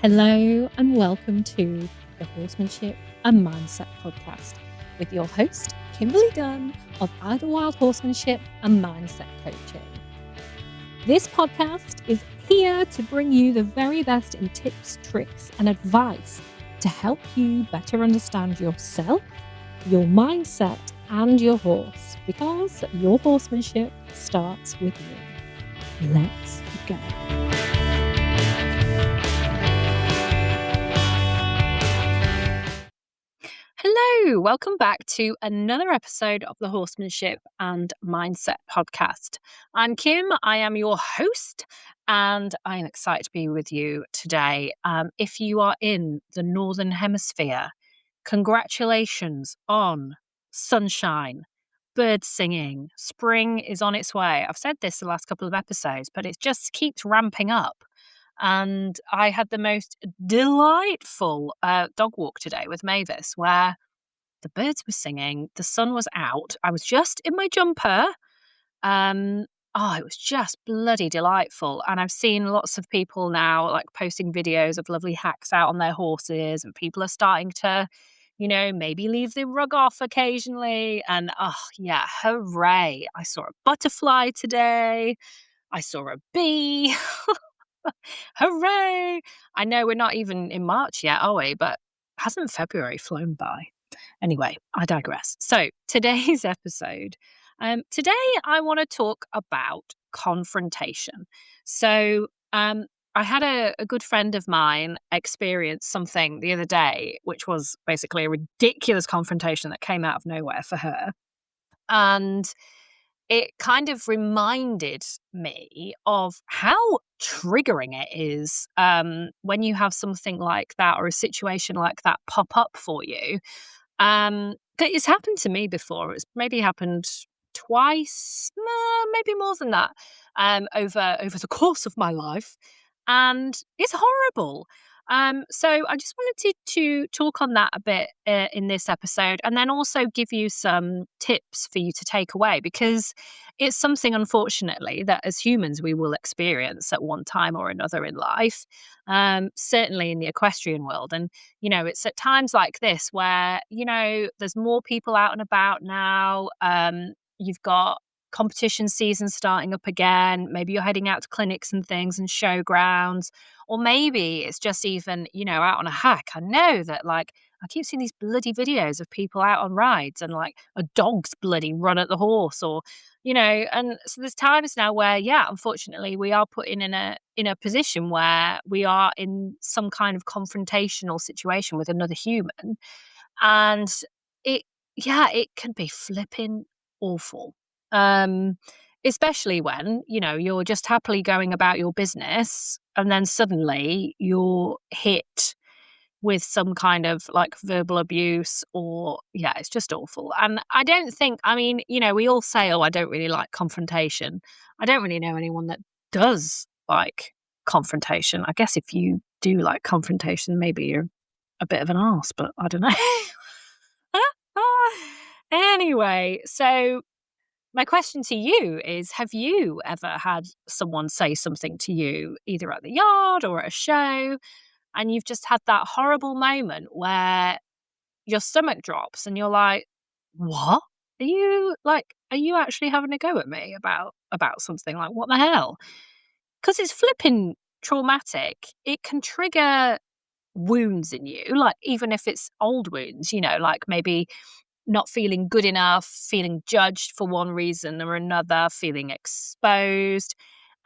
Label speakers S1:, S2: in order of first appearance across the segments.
S1: Hello and welcome to the Horsemanship and Mindset podcast with your host, Kimberly Dunn of Idlewild Horsemanship and Mindset Coaching. This podcast is here to bring you the very best in tips, tricks, and advice to help you better understand yourself, your mindset, and your horse, because your horsemanship starts with you. Let's go. Hello, welcome back to another episode of the Horsemanship and Mindset podcast. I'm Kim, I am your host, and I'm excited to be with you today. If you are in the Northern Hemisphere, congratulations on sunshine, bird singing. Spring is on its way. I've said this the last couple of episodes, but it just keeps ramping up. And I had the most delightful dog walk today with Mavis, where the birds were singing, the sun was out, I was just in my jumper. It was just bloody delightful. And I've seen lots of people now like posting videos of lovely hacks out on their horses, and people are starting to, maybe leave the rug off occasionally. And hooray. I saw a butterfly today. I saw a bee. Hooray! I know we're not even in March yet, are we? But hasn't February flown by? Anyway, I digress. So today's episode, today I want to talk about confrontation. So I had a good friend of mine experience something the other day, which was basically a ridiculous confrontation that came out of nowhere for her. And it kind of reminded me of how triggering it is when you have something like that or a situation like that pop up for you. It's happened to me before. It's maybe happened twice, maybe more than that, over the course of my life, and it's horrible. So I just wanted to talk on that a bit in this episode, and then also give you some tips for you to take away, because it's something, unfortunately, that as humans we will experience at one time or another in life, certainly in the equestrian world. And, it's at times like this where, there's more people out and about now. You've got competition season starting up again. Maybe you're heading out to clinics and things and showgrounds, or maybe it's just even, out on a hack. I know that I keep seeing these bloody videos of people out on rides and a dog's bloody run at the horse, or, and so there's times now where, unfortunately we are put in a position where we are in some kind of confrontational situation with another human. And it can be flipping awful. Especially when, you're just happily going about your business and then suddenly you're hit with some kind of verbal abuse, or it's just awful. And I don't think, we all say, oh, I don't really like confrontation. I don't really know anyone that does like confrontation. I guess if you do like confrontation, maybe you're a bit of an arse, but I don't know. Anyway, so my question to you is, have you ever had someone say something to you, either at the yard or at a show, and you've just had that horrible moment where your stomach drops and you're like, what? Are you actually having a go at me about something? Like, what the hell? Because it's flipping traumatic. It can trigger wounds in you, even if it's old wounds, maybe not feeling good enough, feeling judged for one reason or another, feeling exposed.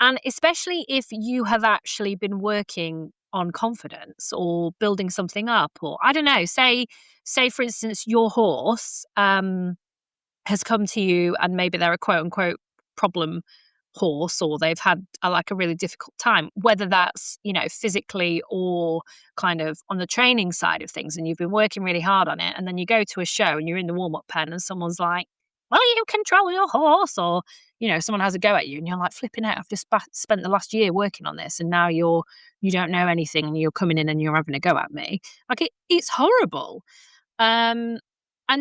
S1: And especially if you have actually been working on confidence or building something up, or I don't know, say for instance, your horse has come to you and maybe they're a quote unquote problem horse, or they've had a really difficult time, whether that's, physically or kind of on the training side of things, and you've been working really hard on it, and then you go to a show and you're in the warm-up pen and someone's like, well, you control your horse, or someone has a go at you and you're like, flipping out, I've just spent the last year working on this and now you don't know anything and you're coming in and you're having a go at me. It's horrible. And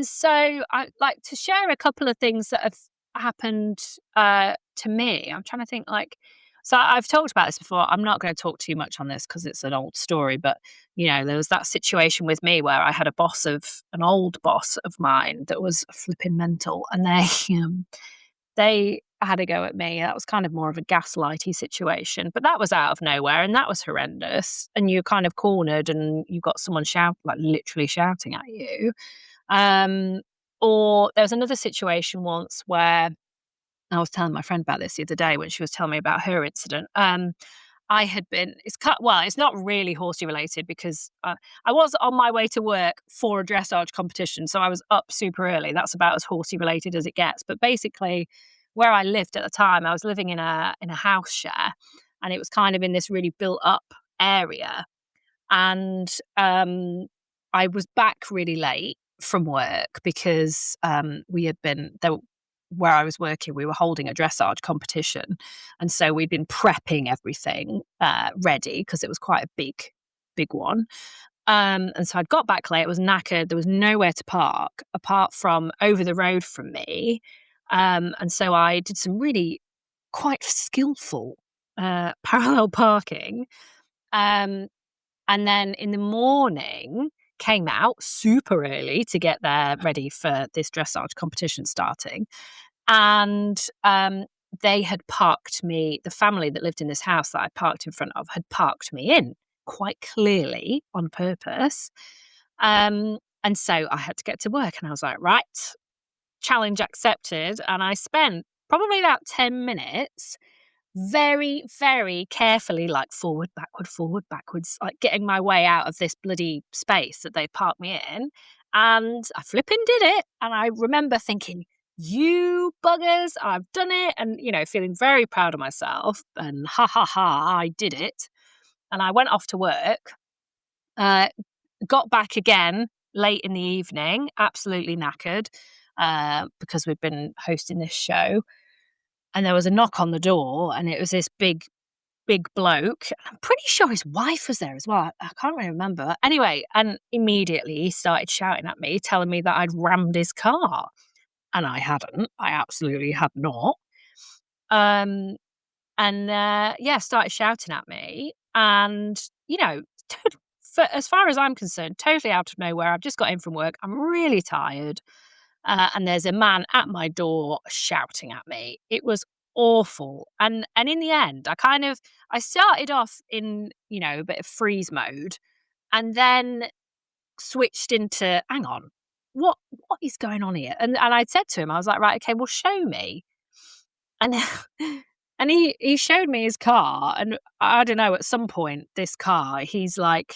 S1: so I like to share a couple of things that have happened to me. I'm trying to think So I've talked about this before. I'm not going to talk too much on this because it's an old story, but there was that situation with me where I had an old boss of mine that was flipping mental, and they had a go at me. That was kind of more of a gaslighty situation, but that was out of nowhere, and that was horrendous. And you're kind of cornered, and you got someone like literally shouting at you. Um, or there was another situation once where I was telling my friend about this the other day when she was telling me about her incident. I had been, it's not really horsey related because I was on my way to work for a dressage competition. So I was up super early. That's about as horsey related as it gets. But basically, where I lived at the time, I was living in a house share, and it was kind of in this really built up area. And I was back really late from work because we had been there where I was working. We were holding a dressage competition, and so we'd been prepping everything ready because it was quite a big one. And so I'd got back late. I was knackered. There was nowhere to park apart from over the road from me. And so I did some really quite skillful parallel parking. Um, and then in the morning, came out super early to get there ready for this dressage competition starting. And they had parked me, the family that lived in this house that I parked in front of had parked me in quite clearly on purpose. And so I had to get to work, and I was like, right, challenge accepted. And I spent probably about 10 minutes very, very carefully, like forward, backwards, like getting my way out of this bloody space that they parked me in. And I flipping did it. And I remember thinking, you buggers, I've done it. And, feeling very proud of myself. And ha ha ha, I did it. And I went off to work, got back again late in the evening, absolutely knackered because we'd been hosting this show. And there was a knock on the door, and it was this big bloke. I'm pretty sure his wife was there as well. I can't really remember. Anyway, and immediately he started shouting at me, telling me that I'd rammed his car. And I hadn't. I absolutely had not. Started shouting at me. And, as far as I'm concerned, totally out of nowhere. I've just got in from work. I'm really tired. And there's a man at my door shouting at me. It was awful. And in the end, I started off in, a bit of freeze mode, and then switched into, hang on, what is going on here? And I said to him, I was like, right, okay, well, show me. And and he showed me his car, and I don't know, at some point, this car, he's like,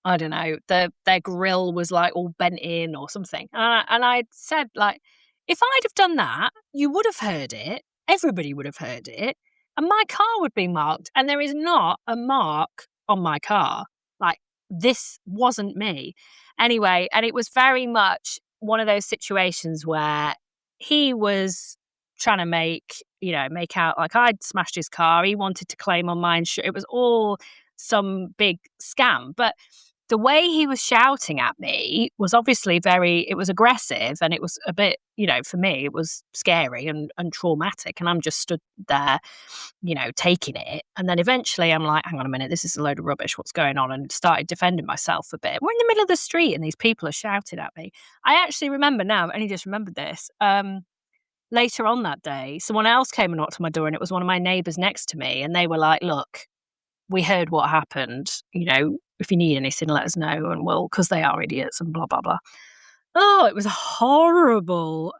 S1: I don't know, their grill was like all bent in or something. And I said, like, if I'd have done that, you would have heard it. Everybody would have heard it. And my car would be marked. And there is not a mark on my car. Like, this wasn't me. Anyway, and it was very much one of those situations where he was trying to make out like I'd smashed his car. He wanted to claim on mine. It was all some big scam. But the way he was shouting at me was obviously it was aggressive, and it was a bit, for me, it was scary and traumatic. And I'm just stood there, taking it. And then eventually I'm like, hang on a minute, this is a load of rubbish. What's going on? And started defending myself a bit. We're in the middle of the street and these people are shouting at me. I actually remember now, I've only just remembered this. Later on that day, someone else came and knocked on my door, and it was one of my neighbours next to me. And they were like, look, we heard what happened, if you need anything, let us know, and because they are idiots and blah, blah, blah. Oh, it was horrible.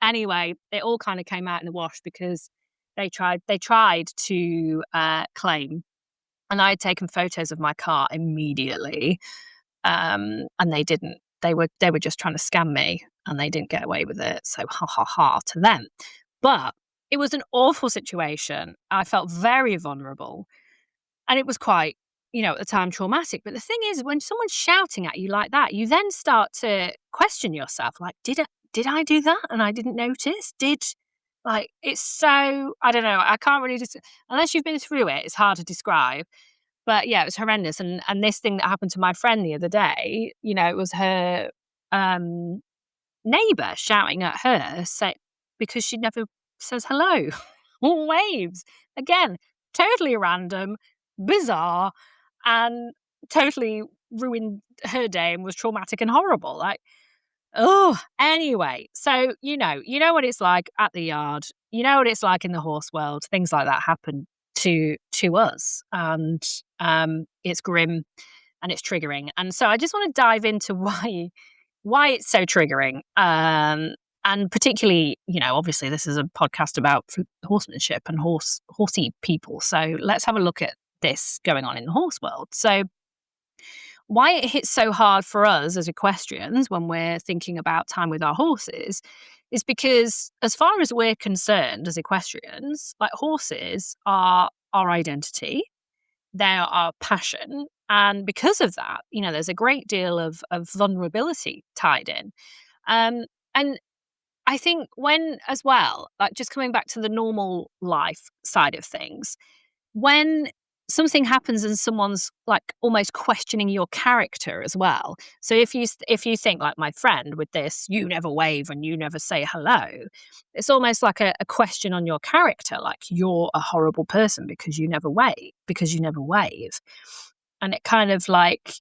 S1: Anyway, it all kind of came out in the wash because they tried to claim, and I had taken photos of my car immediately, and they didn't. They were just trying to scam me, and they didn't get away with it. So ha ha ha to them. But it was an awful situation. I felt very vulnerable. And it was quite, at the time, traumatic. But the thing is, when someone's shouting at you like that, you then start to question yourself. Like, did I do that and I didn't notice? It's so, I don't know. I can't really unless you've been through it, it's hard to describe. But yeah, it was horrendous. And this thing that happened to my friend the other day, it was her neighbour shouting at her because she never says hello. waves. Again, totally random, bizarre, and totally ruined her day and was traumatic and horrible. Like, oh, anyway. So, you know what it's like at the yard. You know what it's like in the horse world. Things like that happen to us, and it's grim and it's triggering. And so I just want to dive into why it's so triggering. And particularly, obviously this is a podcast about horsemanship and horsey people. So let's have a look at this going on in the horse world. So why it hits so hard for us as equestrians when we're thinking about time with our horses is because, as far as we're concerned as equestrians, like, horses are our identity, they are our passion. And because of that, there's a great deal of vulnerability tied in. And I think when, as well, like, just coming back to the normal life side of things, when something happens and someone's, like, almost questioning your character as well. So if you think, like my friend with this, you never wave and you never say hello, it's almost like a question on your character, like you're a horrible person because you never wave. And it kind of like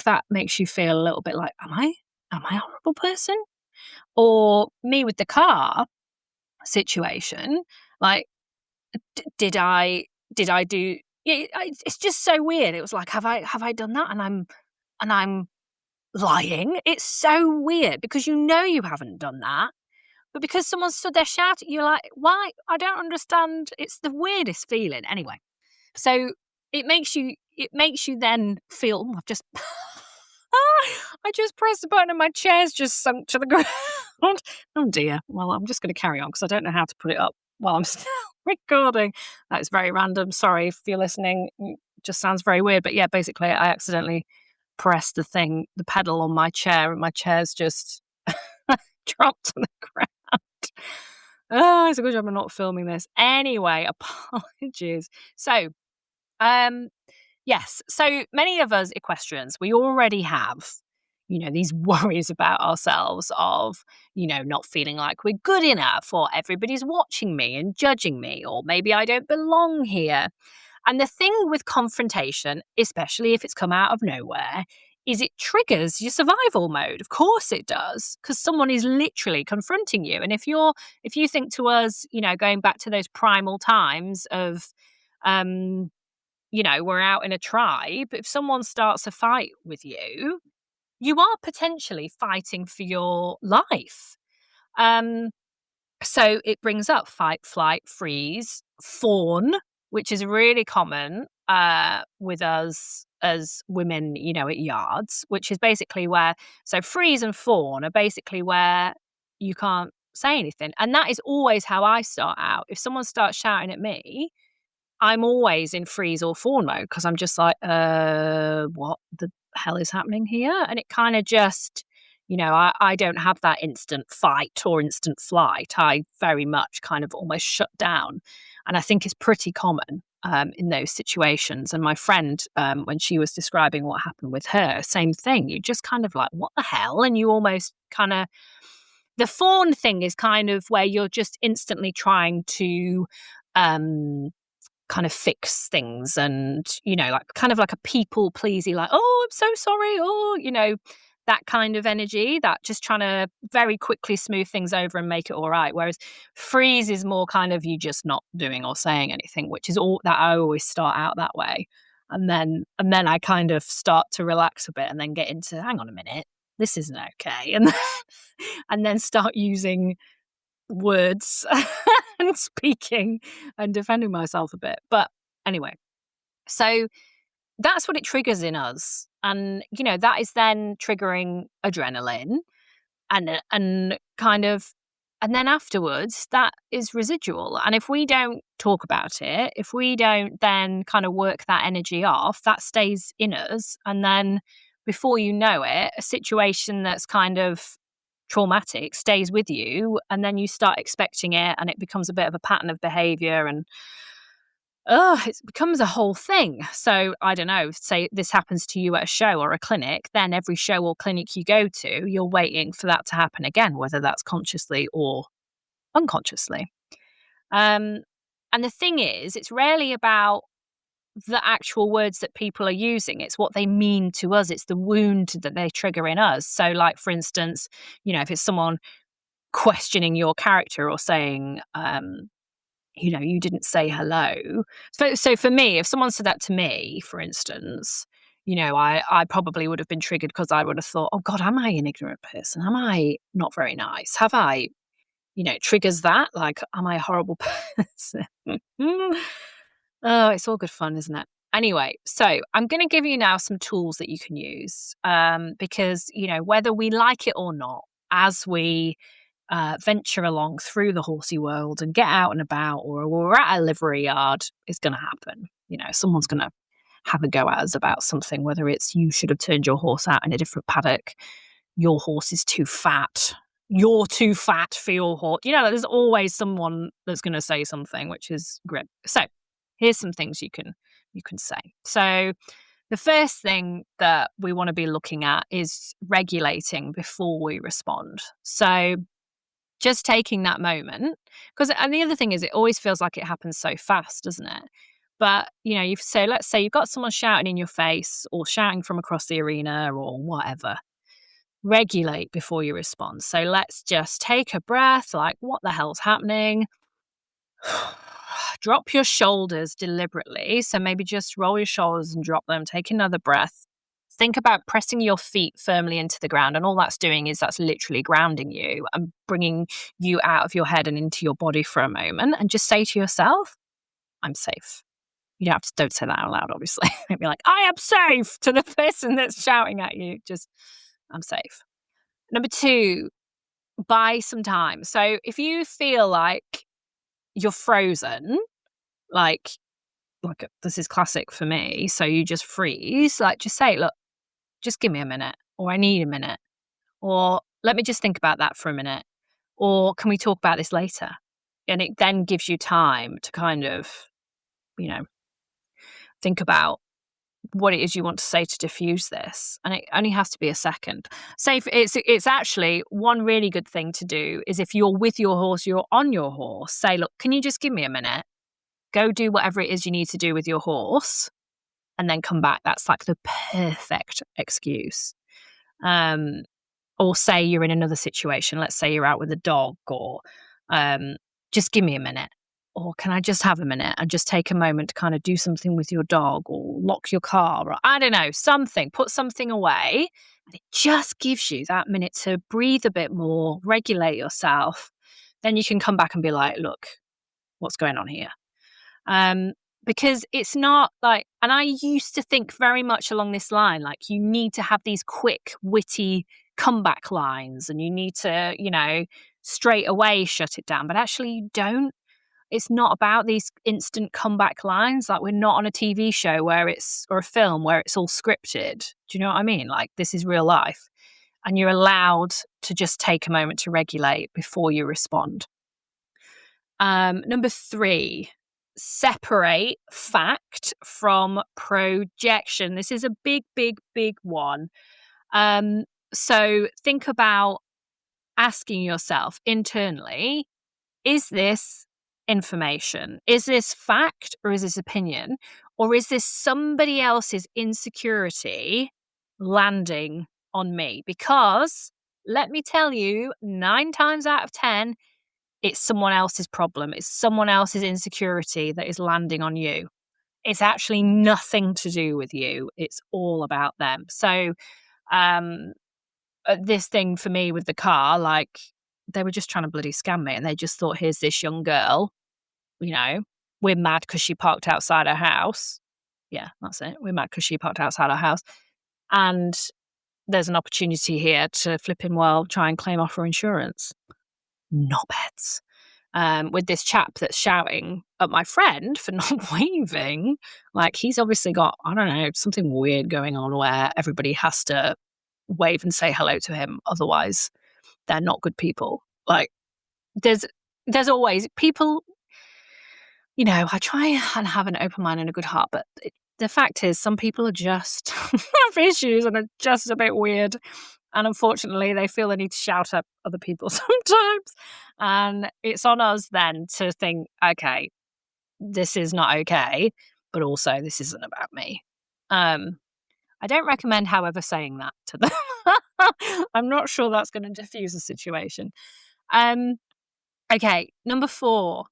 S1: that makes you feel a little bit like, am I a horrible person? Or me with the car situation, like, did I do? Yeah, it's just so weird. It was like, have I done that? And I'm lying. It's so weird because you haven't done that, but because someone stood there shouting, you're like, why? I don't understand. It's the weirdest feeling. Anyway, so it makes you then feel, I've just I just pressed the button and my chair's just sunk to the ground. Oh dear. Well, I'm just going to carry on because I don't know how to put it up while I'm still recording. That is very random. Sorry if you're listening. It just sounds very weird. But yeah, basically, I accidentally pressed the pedal on my chair, and my chair's just dropped to the ground. Oh, it's a good job I'm not filming this. Anyway, apologies. So, yes. So many of us equestrians, we already have, these worries about ourselves of, not feeling like we're good enough, or everybody's watching me and judging me, or maybe I don't belong here. And the thing with confrontation, especially if it's come out of nowhere, is it triggers your survival mode. Of course it does, because someone is literally confronting you. And if you think to us, going back to those primal times of, we're out in a tribe, if someone starts a fight with you, you are potentially fighting for your life. So it brings up fight, flight, freeze, fawn, which is really common with us as women, at yards, which is basically so freeze and fawn are basically where you can't say anything. And that is always how I start out. If someone starts shouting at me, I'm always in freeze or fawn mode because I'm just like, what the hell is happening here? And it kind of just, I don't have that instant fight or instant flight. I very much kind of almost shut down. And I think it's pretty common in those situations. And my friend, when she was describing what happened with her, same thing. You just kind of like, what the hell? And you almost kind of, the fawn thing is kind of where you're just instantly trying to, kind of fix things and, like kind of like a people pleasy, like, oh, I'm so sorry. Oh, that kind of energy, that just trying to very quickly smooth things over and make it all right. Whereas freeze is more kind of you just not doing or saying anything, which is all that I always start out that way. And then I kind of start to relax a bit and then get into, hang on a minute, this isn't okay. And then start using words and speaking and defending myself a bit. But anyway, so that's what it triggers in us. And, that is then triggering adrenaline and kind of, and then afterwards that is residual. And if we don't talk about it, if we don't then kind of work that energy off, that stays in us. And then before you know it, a situation that's kind of traumatic stays with you, and then you start expecting it and it becomes a bit of a pattern of behavior, and it becomes a whole thing. So I don't know, say this happens to you at a show or a clinic, then every show or clinic you go to, you're waiting for that to happen again, whether that's consciously or unconsciously. And the thing is, it's rarely about the actual words that people are using. It's what they mean to us. It's the wound that they trigger in us. So, like, for instance, if it's someone questioning your character or saying, you didn't say hello. So for me, if someone said that to me, for instance, I probably would have been triggered because I would have thought, oh God, am I an ignorant person? Am I not very nice? Have I, it triggers that? Like, am I a horrible person? Oh, it's all good fun, isn't it? Anyway, so I'm going to give you now some tools that you can use because, whether we like it or not, as we venture along through the horsey world and get out and about, or we're at a livery yard, it's going to happen. Someone's going to have a go at us about something, whether it's you should have turned your horse out in a different paddock, your horse is too fat, you're too fat for your horse. There's always someone that's going to say something, which is great. So here's some things you can say. So the first thing that we want to be looking at is regulating before we respond. So just taking that moment, and the other thing is, it always feels like it happens so fast, doesn't it? But, let's say you've got someone shouting in your face or shouting from across the arena or whatever. Regulate before you respond. So let's just take a breath, like, what the hell's happening? Drop your shoulders deliberately. So maybe just roll your shoulders and drop them. Take another breath. Think about pressing your feet firmly into the ground. And all that's doing is that's literally grounding you and bringing you out of your head and into your body for a moment. And just say to yourself, I'm safe. You don't say that out loud, obviously. Be like, I am safe, to the person that's shouting at you. Just, I'm safe. Number 2, buy some time. So if you feel like you're frozen, like this is classic for me. So you just freeze, like, just say, look, just give me a minute, or I need a minute, or let me just think about that for a minute, or can we talk about this later? And it then gives you time to kind of, think about what it is you want to say to diffuse this. And it only has to be a second. Say it's actually one really good thing to do is, if you're with your horse, you're on your horse, say, look, can you just give me a minute? Go do whatever it is you need to do with your horse and then come back. That's like the perfect excuse. Or say you're in another situation. Let's say you're out with a dog, or just give me a minute. Or can I just have a minute and just take a moment to kind of do something with your dog, or lock your car, or I don't know, something, put something away. And it just gives you that minute to breathe a bit more, regulate yourself. Then you can come back and be like, look, what's going on here? Because it's not like, and I used to think very much along this line, like, you need to have these quick, witty comeback lines and you need to, straight away shut it down. But actually you don't. It's not about these instant comeback lines. Like, we're not on a TV show or a film where it's all scripted. Do you know what I mean? Like, this is real life. And you're allowed to just take a moment to regulate before you respond. Number 3, separate fact from projection. This is a big, big, big one. So think about asking yourself internally, is this information? Is this fact, or is this opinion? Or is this somebody else's insecurity landing on me? Because let me tell you, 9 times out of 10, it's someone else's problem. It's someone else's insecurity that is landing on you. It's actually nothing to do with you. It's all about them. So this thing for me with the car, like, they were just trying to bloody scam me, and they just thought, here's this young girl, we're mad because she parked outside her house. Yeah, that's it. We're mad because she parked outside our house. And there's an opportunity here to flipping try and claim off her insurance. Knobheads. With this chap that's shouting at my friend for not waving. Like, he's obviously got, I don't know, something weird going on where everybody has to wave and say hello to him. Otherwise, they're not good people. Like, there's always people, I try and have an open mind and a good heart, but the fact is, some people are just have issues and are just a bit weird. And unfortunately, they feel they need to shout at other people sometimes. And it's on us then to think, okay, this is not okay, but also this isn't about me. I don't recommend, however, saying that to them. I'm not sure that's going to diffuse the situation. Okay, number 4,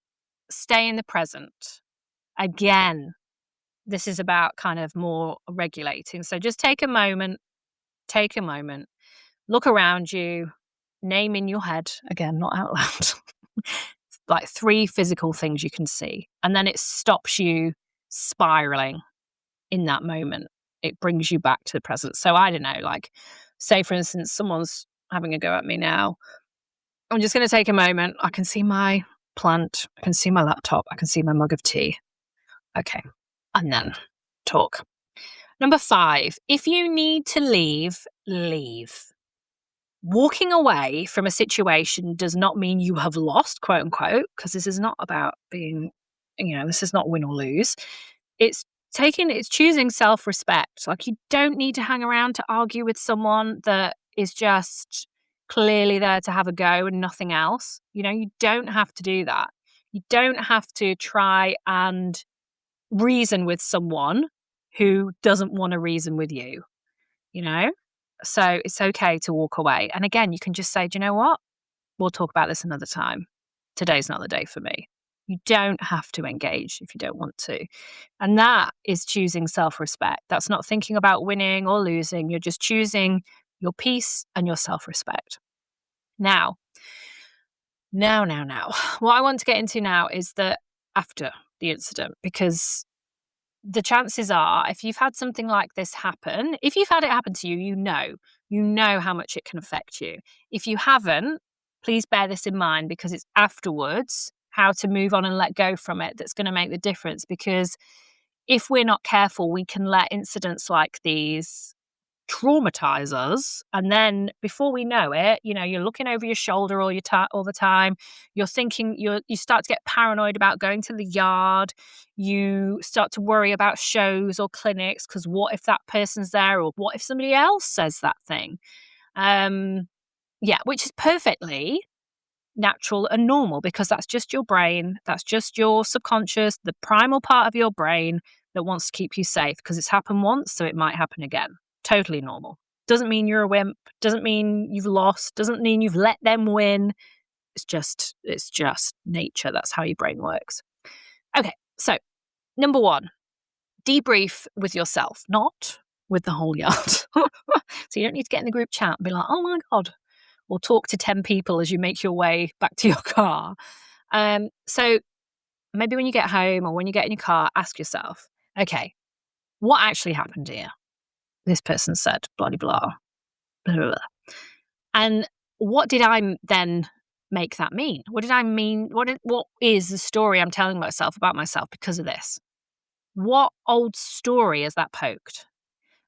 S1: stay in the present. Again, this is about kind of more regulating. So just take a moment, look around you, name in your head, again, not out loud, like 3 physical things you can see. And then it stops you spiraling in that moment. It brings you back to the present. So I don't know, like, say, for instance, someone's having a go at me now. I'm just going to take a moment. I can see my plant. I can see my laptop. I can see my mug of tea. Okay. And then talk. Number 5, if you need to leave, leave. Walking away from a situation does not mean you have lost, quote unquote, because this is not about being, this is not win or lose. It's choosing self-respect. Like, you don't need to hang around to argue with someone that is just clearly there to have a go and nothing else. You don't have to do that. You don't have to try and reason with someone who doesn't want to reason with you, So it's okay to walk away. And again, you can just say, do you know what? We'll talk about this another time. Today's not the day for me. You don't have to engage if you don't want to. And that is choosing self-respect. That's not thinking about winning or losing. You're just choosing your peace and your self-respect. Now. What I want to get into now is the after the incident, because the chances are, if you've had something like this happen, if you've had it happen to you, you know how much it can affect you. If you haven't, please bear this in mind, because it's afterwards how to move on and let go from it that's going to make the difference. Because if we're not careful, we can let incidents like these traumatize us, and then before we know it, you're looking over your shoulder all the time. You're thinking, you start to get paranoid about going to the yard. You start to worry about shows or clinics, because what if that person's there, or what if somebody else says that thing? Which is perfectly natural and normal, because that's just your brain, that's just your subconscious, the primal part of your brain that wants to keep you safe, because it's happened once, so it might happen again. Totally normal. Doesn't mean you're a wimp. Doesn't mean you've lost. Doesn't mean you've let them win. It's just nature. That's how your brain works. Okay, so number 1, debrief with yourself, not with the whole yard. So you don't need to get in the group chat and be like, oh my God, or talk to 10 people as you make your way back to your car. So maybe when you get home or when you get in your car, ask yourself, okay, what actually happened here? This person said, blah, blah, blah, blah, blah. And what did I then make that mean? What did I mean? What is the story I'm telling myself about myself because of this? What old story has that poked?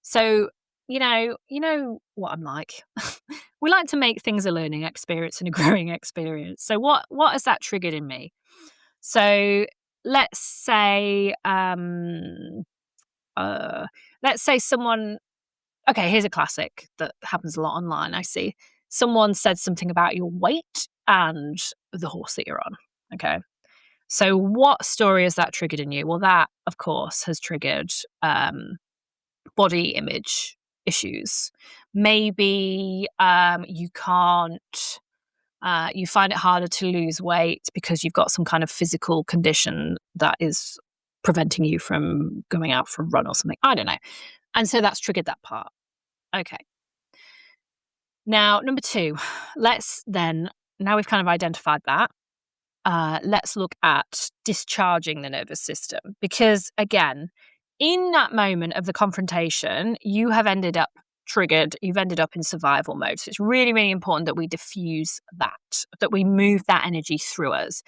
S1: So, you know what I'm like. We like to make things a learning experience and a growing experience. So what has that triggered in me? So let's say someone. Okay, here's a classic that happens a lot online. I see someone said something about your weight and the horse that you're on. Okay. So what story has that triggered in you? Well, that, of course, has triggered body image issues. Maybe you can't, you find it harder to lose weight because you've got some kind of physical condition that is preventing you from going out for a run or something. I don't know. And so that's triggered that part. Okay. Now, number 2, now we've kind of identified that, let's look at discharging the nervous system. Because again, in that moment of the confrontation, you have ended up triggered, you've ended up in survival mode. So it's really, really important that we diffuse that we move that energy through us.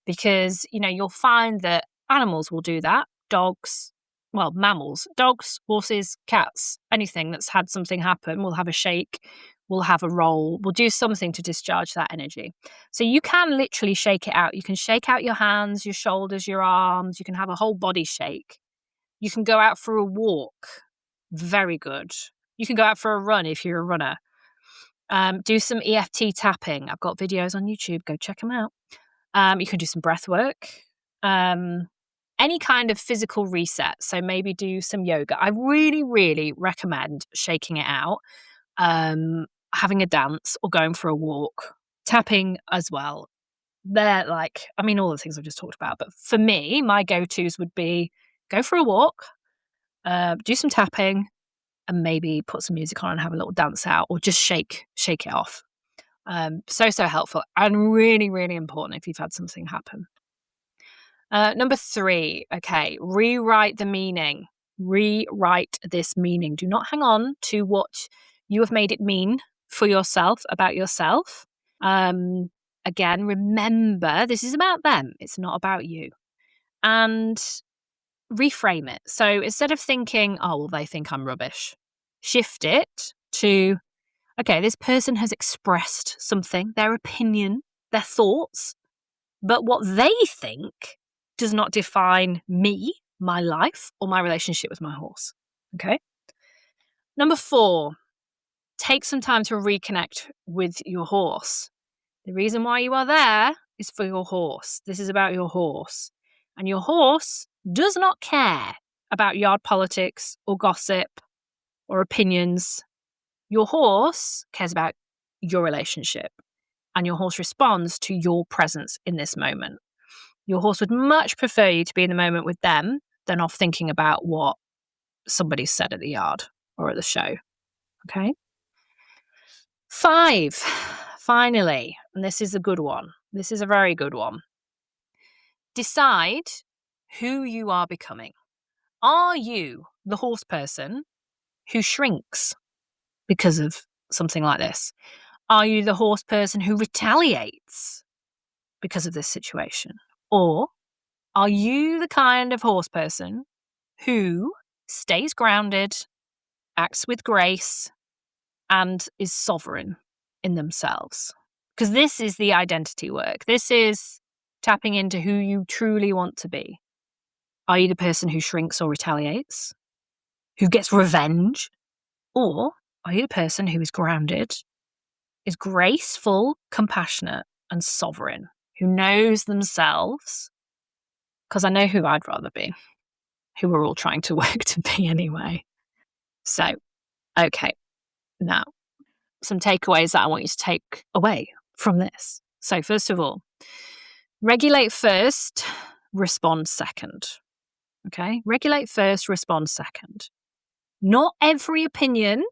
S1: Because, you'll find that animals will do that. Mammals, dogs, horses, cats, anything that's had something happen will have a shake, will have a roll, will do something to discharge that energy. So you can literally shake it out. You can shake out your hands, your shoulders, your arms. You can have a whole body shake. You can go out for a walk. Very good. You can go out for a run if you're a runner. Do some EFT tapping. I've got videos on YouTube. Go check them out. You can do some breath work. any kind of physical reset. So maybe do some yoga. I really, really recommend shaking it out, having a dance or going for a walk, tapping as well. They're all the things I've just talked about. But for me, my go-tos would be go for a walk, do some tapping, and maybe put some music on and have a little dance out, or just shake it off. So helpful and really, really important if you've had something happen. Number 3, okay, rewrite the meaning. Rewrite this meaning. Do not hang on to what you have made it mean for yourself, about yourself. Again, remember, this is about them. It's not about you. And reframe it. So instead of thinking, oh, well, they think I'm rubbish, shift it to, okay, this person has expressed something, their opinion, their thoughts, but what they think does not define me, my life, or my relationship with my horse. Okay? Number 4, take some time to reconnect with your horse. The reason why you are there is for your horse. This is about your horse. And your horse does not care about yard politics or gossip or opinions. Your horse cares about your relationship, and your horse responds to your presence in this moment. Your horse would much prefer you to be in the moment with them than off thinking about what somebody said at the yard or at the show. Okay? 5, finally, and this is a good one. This is a very good one. Decide who you are becoming. Are you the horse person who shrinks because of something like this? Are you the horse person who retaliates because of this situation? Or are you the kind of horse person who stays grounded, acts with grace, and is sovereign in themselves? Because this is the identity work. This is tapping into who you truly want to be. Are you the person who shrinks or retaliates? Who gets revenge? Or are you the person who is grounded, is graceful, compassionate, and sovereign, who knows themselves? Because I know who I'd rather be, who we're all trying to work to be anyway. So, okay, now, some takeaways that I want you to take away from this. So, first of all, regulate first, respond second. Okay? Regulate first, respond second. Not every opinion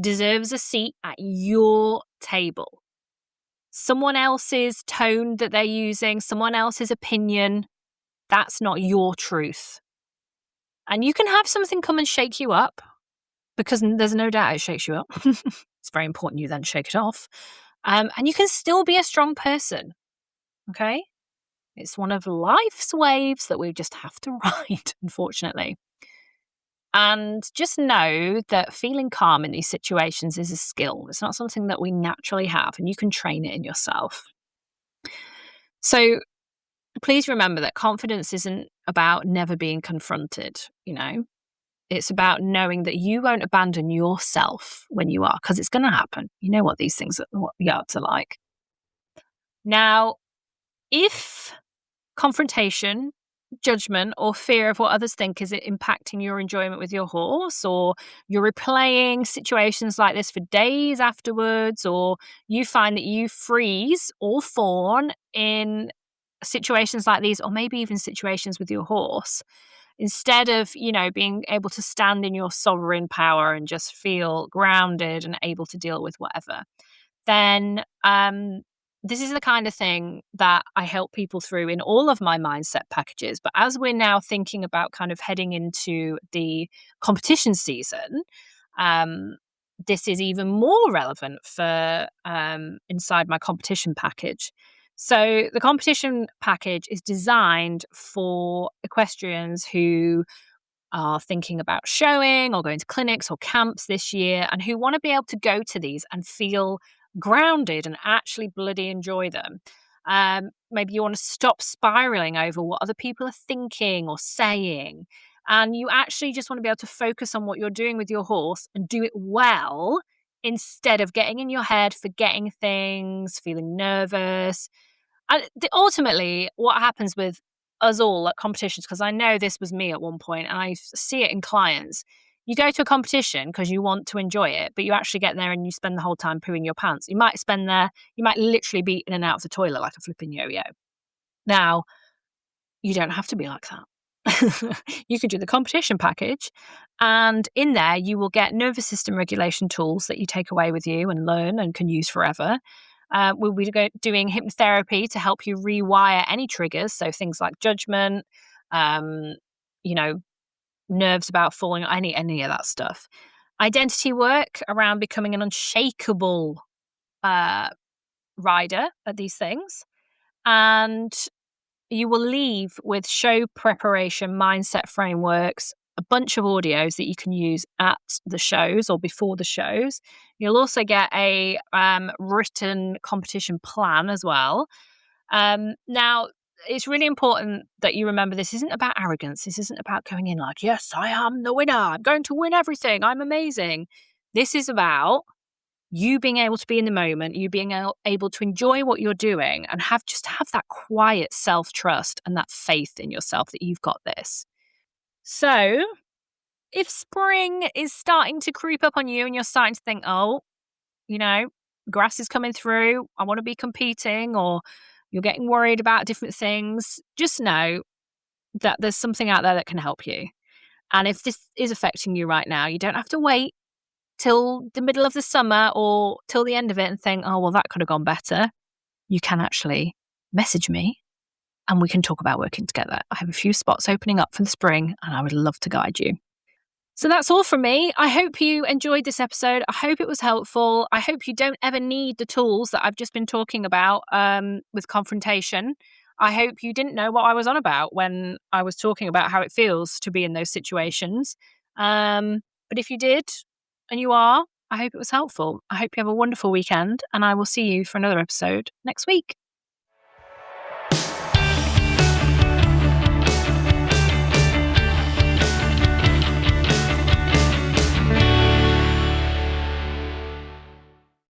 S1: deserves a seat at your table. Someone else's tone that they're using, someone else's opinion, that's not your truth. And you can have something come and shake you up, because there's no doubt it shakes you up. It's very important you then shake it off. And you can still be a strong person. Okay? It's one of life's waves that we just have to ride, unfortunately. And just know that feeling calm in these situations is a skill. It's not something that we naturally have, and you can train it in yourself. So please remember that confidence isn't about never being confronted, It's about knowing that you won't abandon yourself when you are, because it's going to happen. You know what these things, what the yards are like. Now, if confrontation, judgment, or fear of what others think is it impacting your enjoyment with your horse, or you're replaying situations like this for days afterwards, or you find that you freeze or fawn in situations like these, or maybe even situations with your horse, instead of, being able to stand in your sovereign power and just feel grounded and able to deal with whatever, then this is the kind of thing that I help people through in all of my mindset packages. But as we're now thinking about kind of heading into the competition season, this is even more relevant for inside my competition package. So the competition package is designed for equestrians who are thinking about showing or going to clinics or camps this year, and who want to be able to go to these and feel grounded and actually bloody enjoy them. Maybe you want to stop spiraling over what other people are thinking or saying, and you actually just want to be able to focus on what you're doing with your horse and do it well, instead of getting in your head, forgetting things, feeling nervous. And ultimately, what happens with us all at competitions, because I know this was me at one point, and I see it in clients. You go to a competition because you want to enjoy it, but you actually get there and you spend the whole time pooing your pants. You might literally be in and out of the toilet like a flipping yo-yo. Now, you don't have to be like that. You could do the competition package, and in there you will get nervous system regulation tools that you take away with you and learn and can use forever. We'll be doing hypnotherapy to help you rewire any triggers, so things like judgment, um, you know, nerves about falling, any of that stuff. Identity work around becoming an unshakable uh, rider at these things, and you will leave with show preparation mindset frameworks, a bunch of audios that you can use at the shows or before the shows. You'll also get a written competition plan as well. Now, it's really important that you remember this isn't about arrogance. This isn't about going in like, yes, I am the winner. I'm going to win everything. I'm amazing. This is about you being able to be in the moment, you being able to enjoy what you're doing and have that quiet self-trust and that faith in yourself that you've got this. So if spring is starting to creep up on you and you're starting to think, oh, grass is coming through, I want to be competing, or you're getting worried about different things, just know that there's something out there that can help you. And if this is affecting you right now, you don't have to wait till the middle of the summer or till the end of it and think, oh, well, that could have gone better. You can actually message me and we can talk about working together. I have a few spots opening up for the spring and I would love to guide you. So that's all from me. I hope you enjoyed this episode. I hope it was helpful. I hope you don't ever need the tools that I've just been talking about with confrontation. I hope you didn't know what I was on about when I was talking about how it feels to be in those situations. But if you did, and you are, I hope it was helpful. I hope you have a wonderful weekend, and I will see you for another episode next week.